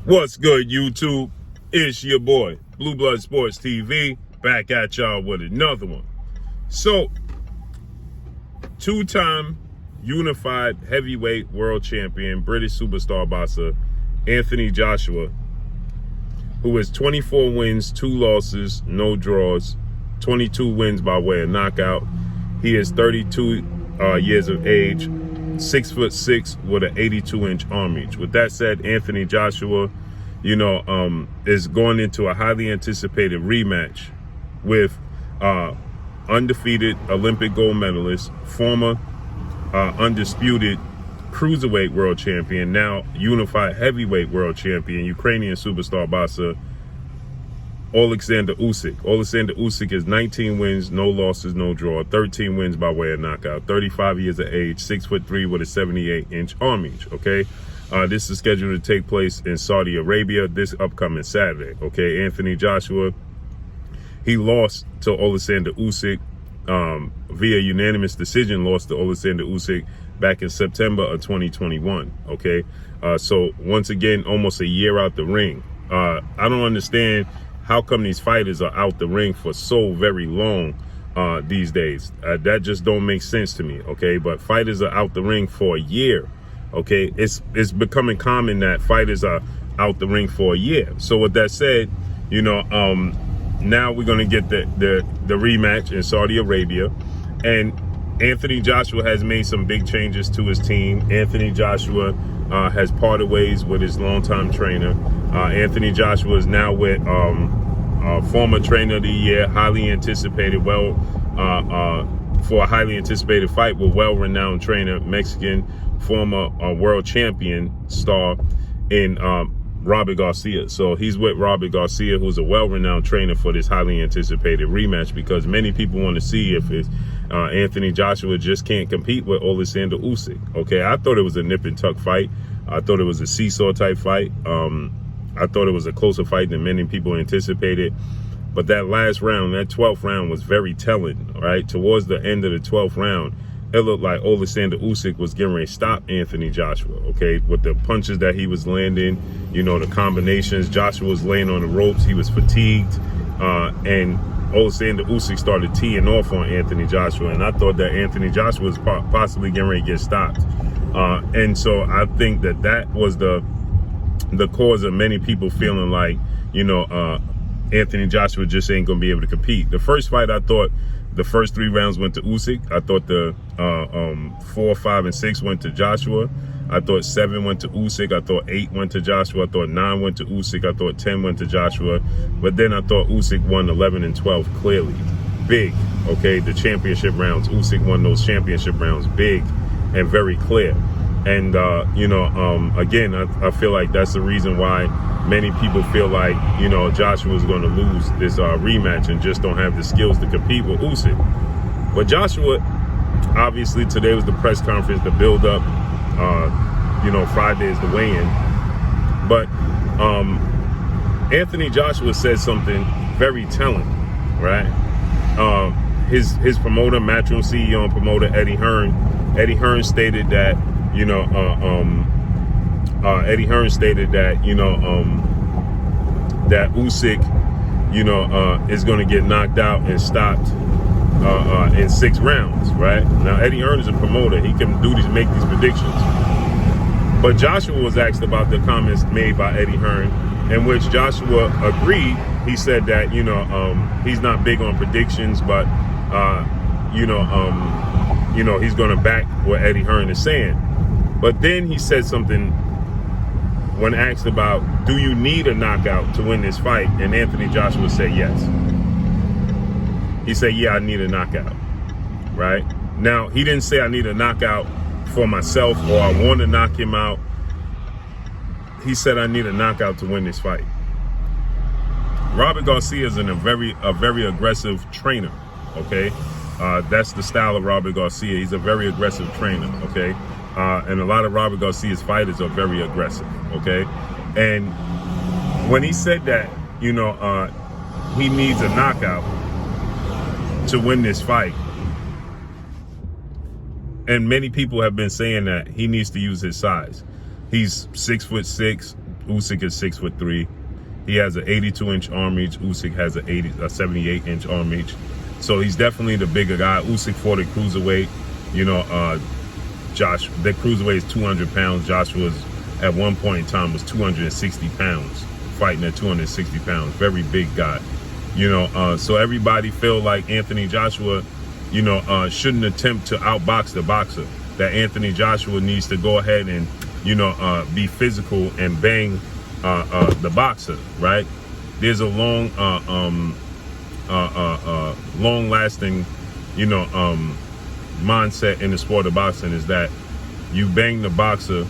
What's good, YouTube? It's your boy, Blue Blood Sports TV, back at y'all with another one. So, two-time unified heavyweight world champion, British superstar boxer, Anthony Joshua, who has 24 wins, 2 losses, no draws, 22 wins by way of knockout. He is 32 years of age, 6'6" with an 82-inch arm reach. With that said, Anthony Joshua, is going into a highly anticipated rematch with undefeated Olympic gold medalist, former undisputed cruiserweight world champion, now unified heavyweight world champion, Ukrainian superstar boxer, Oleksandr Usyk. Oleksandr Usyk is 19 wins, no losses, no draw, 13 wins by way of knockout, 35 years of age, 6'3" with a 78-inch arm reach, okay? This is scheduled to take place in Saudi Arabia this upcoming Saturday, okay? Anthony Joshua, he lost to Oleksandr Usyk via unanimous decision, lost to Oleksandr Usyk back in September of 2021, okay? So once again, almost a year out the ring. I don't understand how come these fighters are out the ring for so very long these days. That just don't make sense to me, okay? But fighters are out the ring for a year, okay? It's becoming common that fighters are out the ring for a year. So with that said, now we're going to get the rematch in Saudi Arabia. And Anthony Joshua has made some big changes to his team. Anthony Joshua has parted ways with his longtime trainer. Anthony Joshua is now with former trainer of the year, highly anticipated, for a highly anticipated fight with well-renowned trainer, Mexican former world champion star in Robert Garcia. So he's with Robert Garcia, who's a well-renowned trainer, for this highly anticipated rematch, because many people want to see if it's Anthony Joshua just can't compete with Oleksandr Usyk. Okay, I thought it was a nip and tuck fight. I thought it was a seesaw type fight. I thought it was a closer fight than many people anticipated. But that last round, that 12th round, was very telling, right? Towards the end of the 12th round, it looked like Oleksandr Usyk was getting ready to stop Anthony Joshua, okay? With the punches that he was landing, the combinations. Joshua was laying on the ropes. He was fatigued. And Oleksandr Usyk started teeing off on Anthony Joshua. And I thought that Anthony Joshua was possibly getting ready to get stopped. And so I think that was the cause of many people feeling like, Anthony Joshua just ain't going to be able to compete. The first fight, I thought the first 3 rounds went to Usyk. I thought the 4, 5, and 6 went to Joshua. I thought 7 went to Usyk. I thought 8 went to Joshua. I thought 9 went to Usyk. I thought 10 went to Joshua. But then I thought Usyk won 11 and 12 clearly. Big, okay? The championship rounds. Usyk won those championship rounds big and very clear. And, again, I feel like that's the reason why many people feel like, Joshua is going to lose this rematch and just don't have the skills to compete with Usyk. But Joshua, obviously, today was the press conference, the build-up. Friday is the weigh-in. But Anthony Joshua said something very telling, right? His promoter, Matchroom CEO and promoter, Eddie Hearn stated that, that Usyk, is going to get knocked out and stopped in 6 rounds, right? Now, Eddie Hearn is a promoter. He can make these predictions. But Joshua was asked about the comments made by Eddie Hearn, in which Joshua agreed. He said that, he's not big on predictions, but, he's going to back what Eddie Hearn is saying. But then he said something when asked about, do you need a knockout to win this fight? And Anthony Joshua said yes. He said, yeah, I need a knockout, right? Now, he didn't say I need a knockout for myself or I want to knock him out. He said I need a knockout to win this fight. Robert Garcia is a very aggressive trainer, okay? That's the style of Robert Garcia. He's a very aggressive trainer, okay? And a lot of Robert Garcia's fighters are very aggressive, okay? And when he said that, he needs a knockout to win this fight, and many people have been saying that he needs to use his size. He's 6'6", Usyk is 6'3". He has an 82-inch arm reach. Usyk has a 78-inch arm reach. So he's definitely the bigger guy. Usyk fought at cruiserweight. You know, the cruiserweight is 200 pounds. Joshua's at one point in time was 260 pounds, fighting at 260 pounds. Very big guy. You know, so everybody feel like Anthony Joshua, you know, shouldn't attempt to outbox the boxer. That Anthony Joshua needs to go ahead and, you know, be physical and bang the boxer, right? There's a long-lasting, you know, mindset in the sport of boxing is that you bang the boxer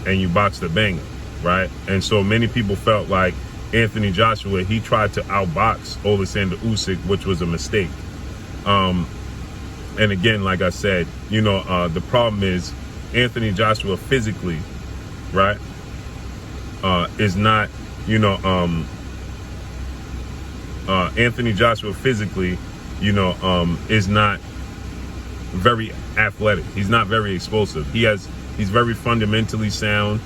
and you box the banger, right? And so many people felt like Anthony Joshua, he tried to outbox Oleksandr Usyk, which was a mistake. And again, like I said, you know, the problem is Anthony Joshua physically, right, is not, you know, Anthony Joshua physically, you know, is not very athletic. He's not very explosive. He's very fundamentally sound.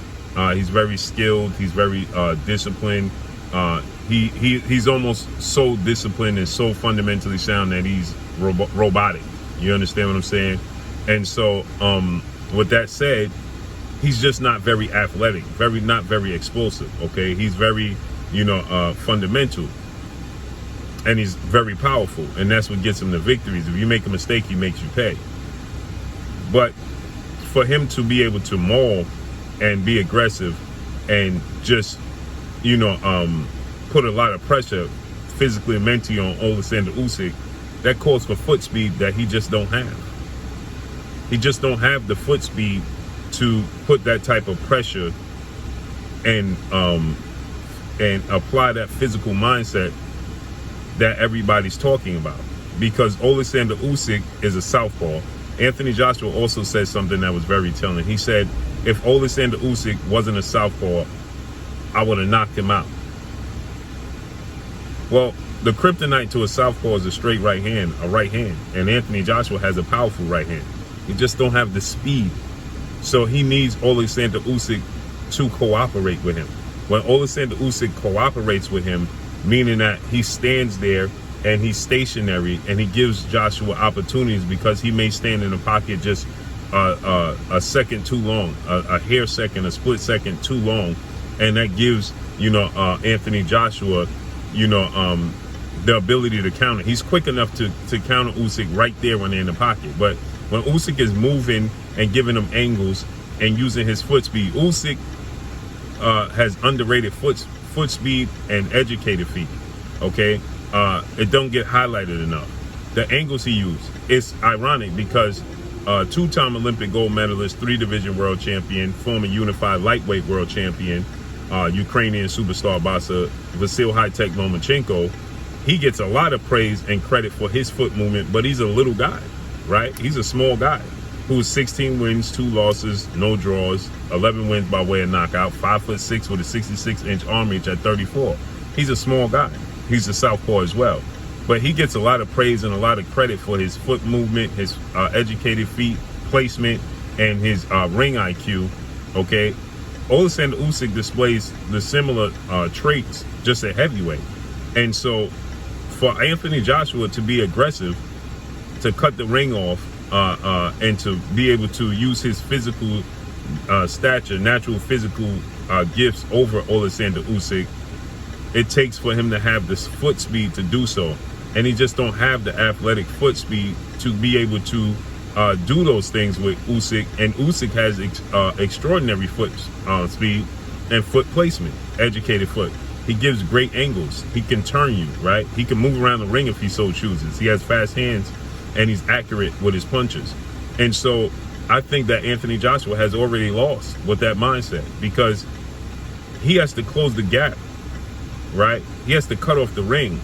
He's very skilled. He's very disciplined. He's almost so disciplined and so fundamentally sound that he's robotic. You understand what I'm saying? And so, with that said, he's just not very athletic, not very explosive. Okay, he's very, you know, fundamental, and he's very powerful, and that's what gets him the victories. If you make a mistake, he makes you pay. But for him to be able to maul and be aggressive and just, you know, put a lot of pressure physically and mentally on Oleksandr Usyk, that calls for foot speed that he just don't have. He just don't have the foot speed to put that type of pressure and apply that physical mindset that everybody's talking about. Because Oleksandr Usyk is a southpaw. Anthony Joshua also said something that was very telling. He said, if Oleksandr Usyk wasn't a southpaw, I would have knocked him out. Well, the kryptonite to a southpaw is a straight right hand, and Anthony Joshua has a powerful right hand. He just don't have the speed. So he needs Oleksandr Usyk to cooperate with him. When Oleksandr Usyk cooperates with him, meaning that he stands there and he's stationary and he gives Joshua opportunities, because he may stand in the pocket just a second too long, a hair second, a split second too long, and that gives, you know, Anthony Joshua, you know, the ability to counter. He's quick enough to counter Usyk right there when they're in the pocket. But when Usyk is moving and giving him angles and using his foot speed, Usyk has underrated foot speed and educated feet. Okay, it don't get highlighted enough. The angles he used. It's ironic because two-time Olympic gold medalist, 3-division world champion, former unified lightweight world champion, Ukrainian superstar boxer Vasil High-Tech Lomachenko, he gets a lot of praise and credit for his foot movement, but he's a little guy, right? He's a small guy who's 16 wins, 2 losses, no draws, 11 wins by way of knockout, 5'6" with a 66-inch arm reach at 34. He's a small guy. He's a southpaw as well. But he gets a lot of praise and a lot of credit for his foot movement, his educated feet placement, and his ring IQ, okay? Oleksandr Usyk displays the similar traits, just at heavyweight. And so for Anthony Joshua to be aggressive, to cut the ring off, and to be able to use his physical stature, natural physical gifts over Oleksandr Usyk, it takes for him to have this foot speed to do so. And he just don't have the athletic foot speed to be able to do those things with Usyk. And Usyk has extraordinary foot speed and foot placement, educated foot. He gives great angles. He can turn you, right? He can move around the ring if he so chooses. He has fast hands and he's accurate with his punches. And so I think that Anthony Joshua has already lost with that mindset, because he has to close the gap, right? He has to cut off the ring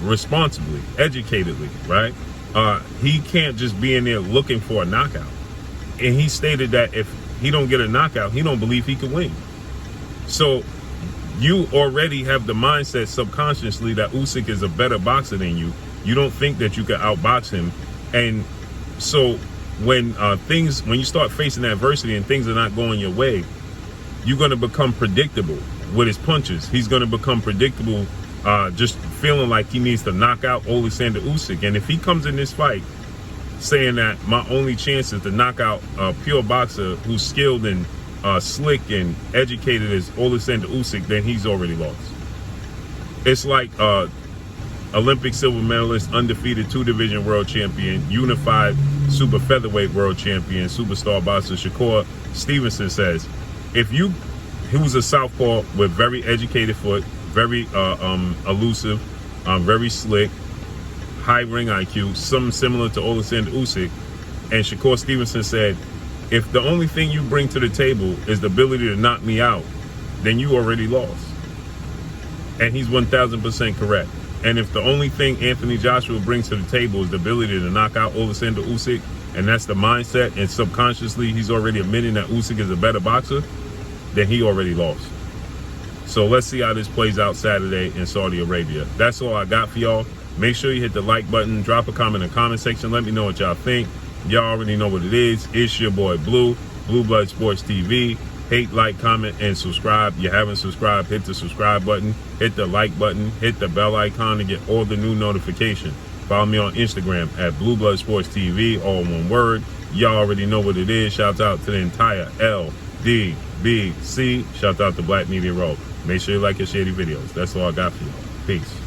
responsibly, educatedly, right? He can't just be in there looking for a knockout. And he stated that if he don't get a knockout, he don't believe he can win. So you already have the mindset subconsciously that Usyk is a better boxer than you. You don't think that you can outbox him. And so when you start facing adversity and things are not going your way, you're going to become predictable with his punches. He's going to become predictable, just feeling like he needs to knock out Oleksandr Usyk. And if he comes in this fight saying that my only chance is to knock out a pure boxer who's skilled and slick and educated as Oleksandr Usyk, then he's already lost. It's like Olympic silver medalist, undefeated 2-division world champion, unified super featherweight world champion, superstar boxer Shakur Stevenson says, he was a southpaw with very educated foot, very elusive, very slick, high ring IQ, something similar to Oleksandr Usyk. And Shakur Stevenson said, if the only thing you bring to the table is the ability to knock me out, then you already lost. And he's 1000% correct. And if the only thing Anthony Joshua brings to the table is the ability to knock out Oleksandr Usyk, and that's the mindset, and subconsciously he's already admitting that Usyk is a better boxer, then he already lost. So let's see how this plays out Saturday in Saudi Arabia. That's all I got for y'all. Make sure you hit the like button, drop a comment in the comment section, let me know what y'all think. Y'all already know what it is. It's your boy Blue, Blue Blood Sports TV. Hate, like, comment, and subscribe. You haven't subscribed, hit the subscribe button, hit the like button, hit the bell icon to get all the new notifications. Follow me on Instagram at Blue Blood Sports TV, all one word. Y'all already know what it is. Shout out to the entire LDBC. Shout out to Black Media Row. Make sure you like and share the videos. That's all I got for y'all. Peace.